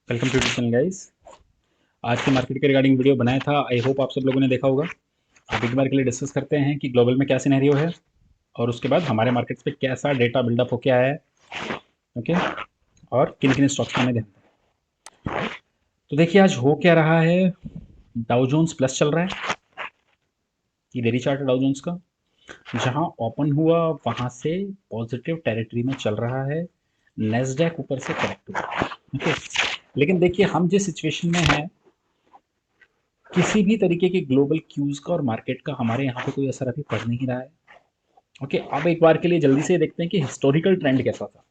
Welcome to channel guys. आज की market के रिगार्डिंग वीडियो बनाया था। आई होप आप सब लोगों ने देखा होगा। अब एक बार के लिए डिस्कस करते हैं कि ग्लोबल में क्या सिनेरियो है और उसके बाद हमारे मार्केट्स पे कैसा डेटा बिल्डअप होके आया है। ओके, और किन किन स्टॉक्स में हमें ध्यान दें। तो देखिए आज हो क्या रहा है। डाउ जोन्स प्लस चल रहा है। ये डेली चार्ट है डाउ जोन्स का। जहां ओपन हुआ वहां से पॉजिटिव टेरिटरी में चल रहा है। नेस्डैक ऊपर से करेक्ट हुआ। ओके, लेकिन देखिए हम जिस सिचुएशन में हैं, किसी भी तरीके के ग्लोबल क्यूज का और मार्केट का हमारे यहाँ पे कोई असर अभी पड़ नहीं रहा है। ओके, अब एक बार के लिए जल्दी से देखते हैं कि हिस्टोरिकल ट्रेंड कैसा था।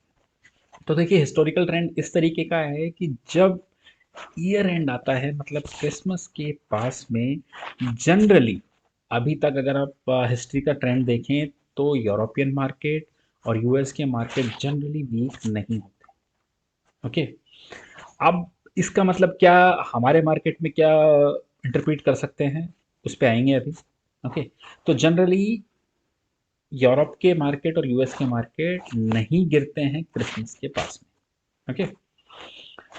तो देखिए हिस्टोरिकल ट्रेंड इस तरीके का है कि जब ईयर एंड आता है, मतलब क्रिसमस के पास में, जनरली अभी तक अगर आप हिस्ट्री का ट्रेंड देखें तो यूरोपियन मार्केट और यूएस के मार्केट जनरली वीक नहीं होते। ओके, अब इसका मतलब क्या, हमारे मार्केट में क्या इंटरप्रेट कर सकते हैं, उस पे आएंगे अभी। ओके, तो जनरली यूरोप के मार्केट और यूएस के मार्केट नहीं गिरते हैं क्रिसमस के पास में। ओके,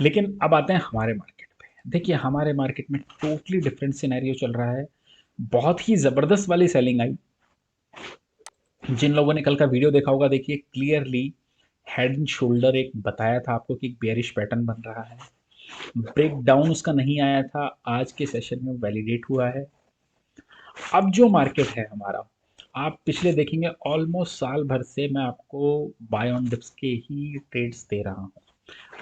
लेकिन अब आते हैं हमारे मार्केट पे। देखिए हमारे मार्केट में टोटली डिफरेंट सिनेरियो चल रहा है। बहुत ही ज़बरदस्त वाली सेलिंग आई। जिन लोगों ने कल का वीडियो देखा होगा, देखिए क्लियरली हेड एंड शोल्डर एक बताया था आपको कि बेयरिश पैटर्न बन रहा है। ब्रेक डाउन उसका नहीं आया था, आज के सेशन में वैलिडेट हुआ है। अब जो मार्केट है हमारा, आप पिछले देखेंगे ऑलमोस्ट साल भर से मैं आपको बाय ऑन डिप्स के ही ट्रेड्स दे रहा हूँ।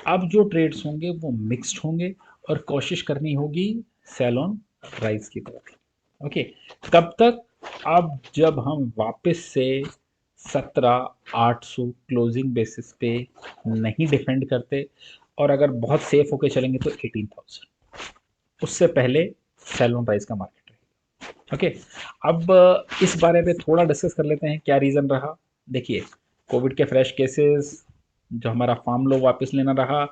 अब जो ट्रेड्स होंगे वो मिक्स्ड होंगे और कोशिश करनी होगी सेल ऑन राइज की तरफ। ओके, कब तक? अब जब हम वापस से 17,800 क्लोजिंग बेसिस पे नहीं डिफेंड करते और अगर बहुत सेफ होके चलेंगे तो 18,000, उससे पहले सेल ऑन राइज का मार्केट रहेगा। ओके, अब इस बारे में थोड़ा डिस्कस कर लेते हैं क्या रीज़न रहा। देखिए कोविड के फ्रेश केसेस, जो हमारा फार्म लो वापस लेना रहा,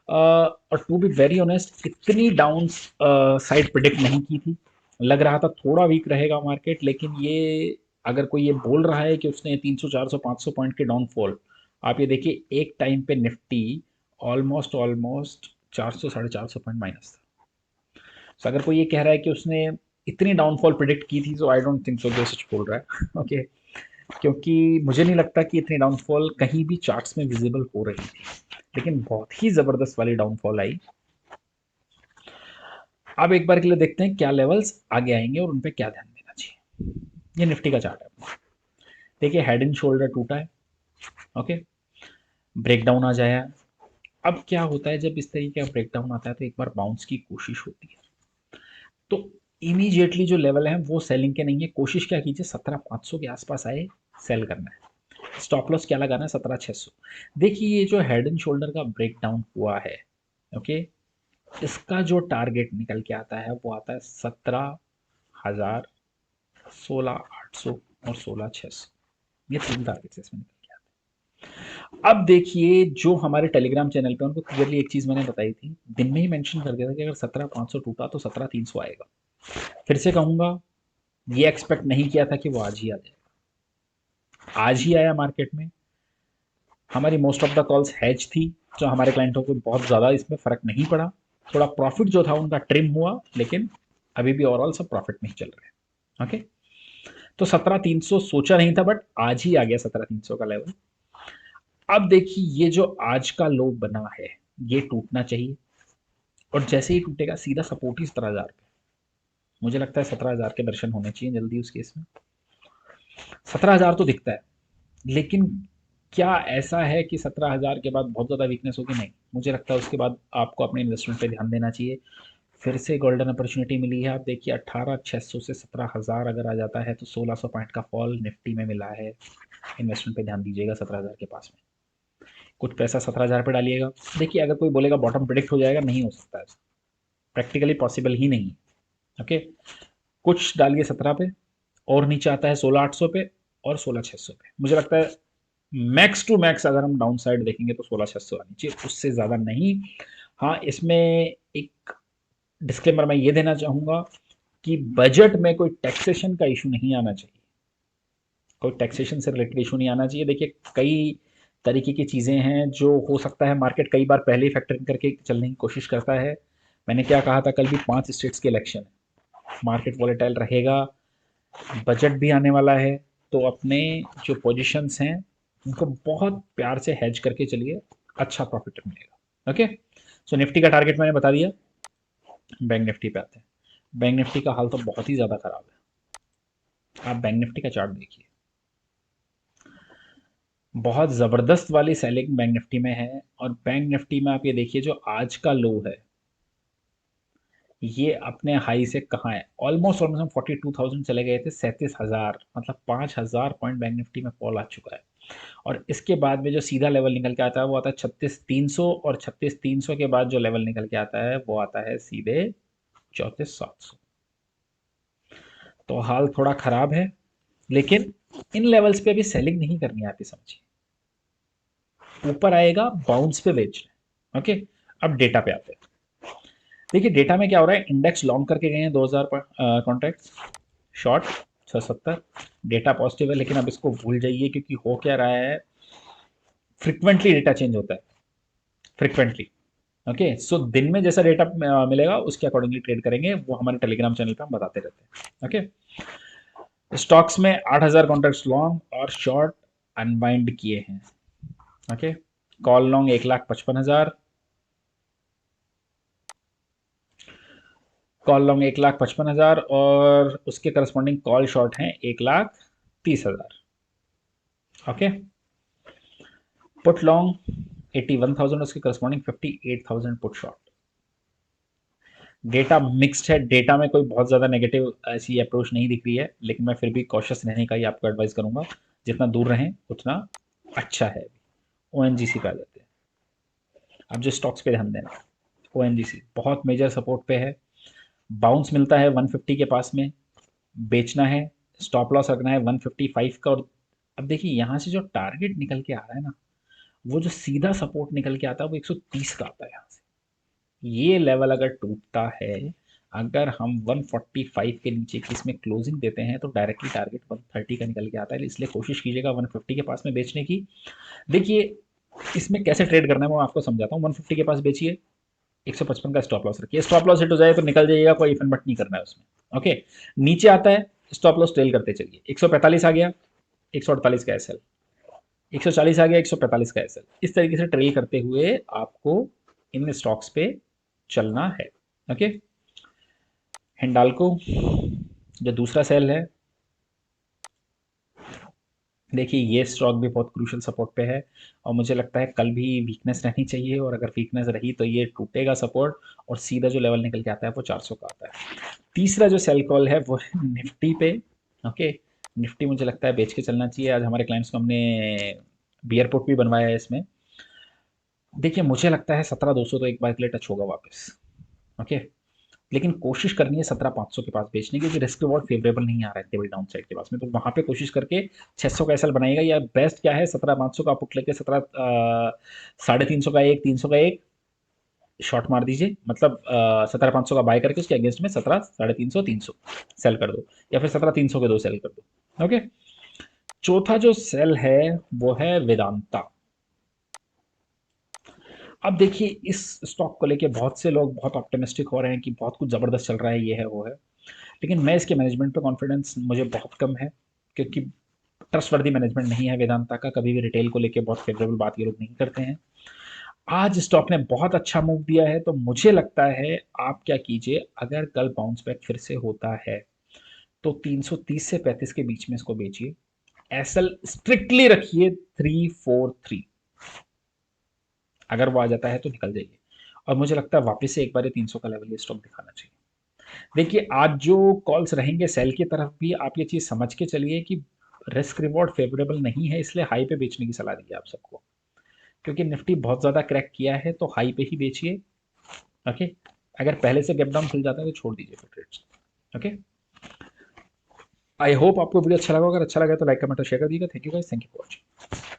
और टू बी वेरी ऑनेस्ट इतनी डाउन साइड प्रिडिक्ट नहीं की थी। लग रहा था थोड़ा वीक रहेगा मार्केट, लेकिन ये अगर कोई ये बोल रहा है कि उसने 300 400 500 पॉइंट के डाउनफॉल, आप ये देखिए एक टाइम पे Nifty almost almost 400 450 point minus था। तो अगर कोई ये कह रहा है कि उसने इतनी डाउनफॉल प्रिडिक्ट की थी, तो आई डोंट थिंक सो जो सच बोल रहा है। ओके, क्योंकि मुझे नहीं लगता कि इतनी डाउनफॉल कहीं भी चार्ट्स में विजिबल हो रही थी, लेकिन बहुत ही जबरदस्त वाली डाउनफॉल आई। अब एक बार के लिए देखते हैं क्या लेवल्स आगे आएंगे और उन पे क्या ध्यान देना चाहिए। ये निफ्टी का चार्ट है। देखिए हेड एंड शोल्डर टूटा है। ओके, ब्रेकडाउन आ जाया। अब क्या होता है जब इस तरीके का ब्रेकडाउन आता है, तो एक बार बाउंस की कोशिश होती है। तो इमीडिएटली जो लेवल है वो सेलिंग के नहीं है। कोशिश क्या कीजिए, 17,500 के आसपास आए, सेल करना है। स्टॉप लॉस क्या लगाना है, 17,600। देखिए ये जो हेड एंड शोल्डर का ब्रेकडाउन हुआ है, ओके, इसका जो टारगेट निकल के आता है वो आता है 17,000, 16,800 और 16,600। ये तीन टारगेट्स इसमें निकल के आते हैं। अब देखिए जो हमारे टेलीग्राम चैनल पे उनको क्लियरली एक चीज मैंने बताई थी, दिन में ही मेंशन कर दिया था कि अगर 17,500 टूटा तो 17,300 आएगा। फिर से कहूंगा, ये एक्सपेक्ट नहीं किया था कि वो आज ही आ जाए। आज ही आया मार्केट में। हमारी most of the calls has थी, जो हमारे क्लाइंटों को बहुत ज़्यादा इसमें फ़र्क नहीं पड़ा। थोड़ा प्रॉफिट जो था उनका ट्रिम हुआ, लेकिन अभी भी ओवरऑल सब प्रॉफिट में ही चल रहे हैं। ओके, तो 17,300 सोचा नहीं था, बट आज ही आ गया 17,300 का लेवल। अब देखिए ये जो आज का लो बना है, ये टूटना चाहिए, और जैसे ही टूटेगा सीधा सपोर्ट ही 17,000 पे। मुझे लगता है 17,000 के दर्शन होने चाहिए जल्दी उस केस में। 17,000 तो दिखता है, लेकिन क्या ऐसा है कि 17,000 के बाद बहुत ज़्यादा वीकनेस होगी? नहीं, मुझे लगता है उसके बाद आपको अपने इन्वेस्टमेंट पे ध्यान देना चाहिए। फिर से गोल्डन अपॉर्चुनिटी मिली है। आप देखिए 18,600 से 17,000 अगर आ जाता है तो 1,600 पॉइंट का फॉल निफ्टी में मिला है। इन्वेस्टमेंट पे ध्यान दीजिएगा 17,000 के पास में। कुछ पैसा 17,000 पे डालिएगा। देखिए अगर कोई बोलेगा बॉटम प्रिडिक्ट हो जाएगा, नहीं हो सकता है, प्रैक्टिकली पॉसिबल ही नहीं है। ओके, कुछ डालिए 17 पे, और नीचे आता है 16,800 पे और 16,600 पे। मुझे लगता है मैक्स टू मैक्स अगर हम डाउन साइड देखेंगे तो 16,600 आनी चाहिए, उससे ज़्यादा नहीं। हाँ, इसमें एक डिस्क्लेमर मैं ये देना चाहूँगा कि बजट में कोई टैक्सेशन का इशू नहीं आना चाहिए। कोई टैक्सेशन से रिलेटेड इशू नहीं आना चाहिए। देखिए कई तरीके की चीज़ें हैं जो हो सकता है मार्केट कई बार पहले ही फैक्टर करके चलने की कोशिश करता है। मैंने क्या कहा था, कल भी 5 स्टेट्स के इलेक्शन है, मार्केट वॉलेटाइल रहेगा, बजट भी आने वाला है, तो अपने जो पोजीशंस हैं उनको बहुत प्यार से हेज करके चलिए, अच्छा प्रॉफिट मिलेगा। ओके, सो निफ्टी का टारगेट मैंने बता दिया। बैंक निफ्टी पे आते हैं। बैंक निफ्टी का हाल तो बहुत ही ज़्यादा ख़राब है। आप बैंक निफ्टी का चार्ट देखिए, बहुत ज़बरदस्त वाली सेलिंग बैंक निफ्टी में है। और बैंक निफ्टी में आप ये देखिए, जो आज का लो है ये अपने हाई से कहाँ है, ऑलमोस्ट ऑलमोस्ट हम 42,000 चले गए थे, 37,000, मतलब 5,000 पॉइंट बैंक निफ्टी में फॉल आ चुका है। और इसके बाद में जो सीधा लेवल निकल के आता है वो आता है 36,300, और 36,300 के बाद जो लेवल निकल के आता है वो आता है सीधे 34,700। तो हाल थोड़ा खराब है, लेकिन इन लेवल्स पे अभी सेलिंग नहीं करनी आती, समझिए ऊपर आएगा बाउंस पे बेचना। ओके, अब डेटा पे आते हैं। देखिए डेटा में क्या हो रहा है, इंडेक्स लॉन्ग करके गए हैं 2000 कॉन्ट्रैक्ट्स, शॉर्ट 670, डेटा पॉजिटिव है, लेकिन अब इसको भूल जाइए, क्योंकि हो क्या रहा है, फ्रिक्वेंटली डेटा चेंज होता है, फ्रिक्वेंटली। ओके, सो दिन में जैसा डेटा मिलेगा उसके अकॉर्डिंगली ट्रेड करेंगे, वो हमारे टेलीग्राम चैनल पे हम बताते रहते हैं। ओके, स्टॉक्स में 8,000 कॉन्ट्रैक्ट्स लॉन्ग और शॉर्ट अनवाइंड किए हैं। Okay, call long 1,55,000, call long 1,55,000, और उसके करस्पॉन्डिंग कॉल शॉर्ट हैं 1,30,000। ओके, पुट लॉन्ग 81,000, उसके corresponding 58,000 put short. Data mixed है, डेटा में कोई बहुत ज़्यादा नेगेटिव ऐसी अप्रोच नहीं दिख रही है, लेकिन मैं फिर भी कॉशियस रहने का ही आपको एडवाइस करूंगा, जितना दूर रहें उतना अच्छा है। ओ एन जी सी पे आ जाते हैं। अब जो स्टॉक्स पे ध्यान देना, ओ एन जी सी बहुत मेजर सपोर्ट पे है, बाउंस मिलता है 150 के पास में, बेचना है, स्टॉप लॉस रखना है 155 का। और अब देखिए यहाँ से जो टारगेट निकल के आ रहा है ना, वो जो सीधा सपोर्ट निकल के आता है वो 130 का आता है यहाँ से। ये लेवल अगर टूटता है, अगर हम 145 के नीचे की इसमें क्लोजिंग देते हैं तो डायरेक्टली टारगेट 130 का निकल के आता है, इसलिए कोशिश कीजिएगा 150 के पास में बेचने की। देखिए इसमें कैसे ट्रेड करना है मैं आपको समझाता हूँ। 150 के पास बेचिए, 155 का स्टॉप लॉस रखिए, स्टॉप लॉस हिट हो जाए तो निकल जाइएगा, कोई इफन बट नहीं करना है उसमें। ओके, नीचे आता है स्टॉप लॉस ट्रेल करते चलिए, 145 आ गया, 148 का एसएल, 140 आ गया, 145 का एसएल, इस तरीके से ट्रेल करते हुए आपको इन स्टॉक्स पे चलना है। ओके, हिंडाल्को जो दूसरा सेल है, देखिए ये स्टॉक भी बहुत क्रूशियल सपोर्ट पे है, और मुझे लगता है कल भी वीकनेस रहनी चाहिए, और अगर वीकनेस रही तो ये टूटेगा सपोर्ट, और सीधा जो लेवल निकल के आता है वो 400 का आता है। तीसरा जो सेल कॉल है वो है निफ्टी पे। ओके, निफ्टी मुझे लगता है बेच के चलना चाहिए। आज हमारे क्लाइंट्स को हमने बियर पुट भी बनवाया है इसमें। देखिए मुझे लगता है 17,200 तो एक बार के लिए टच होगा वापस। ओके, लेकिन कोशिश करनी है 17,500 के पास बेचने की, क्योंकि रिस्क रिवॉर्ड फेवरेबल नहीं आ रहा है टेबल डाउन साइड के पास में, तो वहां पे कोशिश करके 600 का एसएल बनाएगा, या बेस्ट क्या है 17,500 का पुट लेके 350 का एक, 300 का एक शॉर्ट मार दीजिए, मतलब 17,500 का बाय करके उसके अगेंस्ट में 17, 350, 300 सेल कर दो, या फिर 17,300 के दो सेल कर दो। ओके, चौथा जो सेल है वो है वेदांता। अब देखिए इस स्टॉक को लेके बहुत से लोग बहुत ऑप्टिमिस्टिक हो रहे हैं कि बहुत कुछ ज़बरदस्त चल रहा है, ये है वो है, लेकिन मैं इसके मैनेजमेंट पे कॉन्फिडेंस मुझे बहुत कम है, क्योंकि ट्रस्टवर्दी मैनेजमेंट नहीं है वेदांता का, कभी भी रिटेल को लेके बहुत फेवरेबल बात ये लोग नहीं करते हैं। आज स्टॉक ने बहुत अच्छा मूव दिया है, तो मुझे लगता है आप क्या कीजिए, अगर कल बाउंस बैक फिर से होता है तो 330 से 35 के बीच में इसको बेचिए, एसएल स्ट्रिक्टली रखिए 343, अगर वो आ जाता है तो निकल जाइए, और मुझे लगता है वापस से एक बार 300 का लेवल ये स्टॉक दिखाना चाहिए। देखिए आज जो कॉल्स रहेंगे सेल की तरफ भी, आप ये चीज़ समझ के चलिए कि रिस्क रिवॉर्ड फेवरेबल नहीं है, इसलिए हाई पे बेचने की सलाह दी है आप सबको, क्योंकि निफ्टी बहुत ज़्यादा क्रैक किया है, तो हाई पे ही बेचिए। ओके, अगर पहले से गैप डाउन खुल जाता है तो छोड़ दीजिए फिर ट्रेड्स। ओके, आई होप आपको वीडियो अच्छा लगा, अगर अच्छा लगा तो लाइक कमेंट और शेयर कर दीजिएगा। Thank you guys, thank you for watching.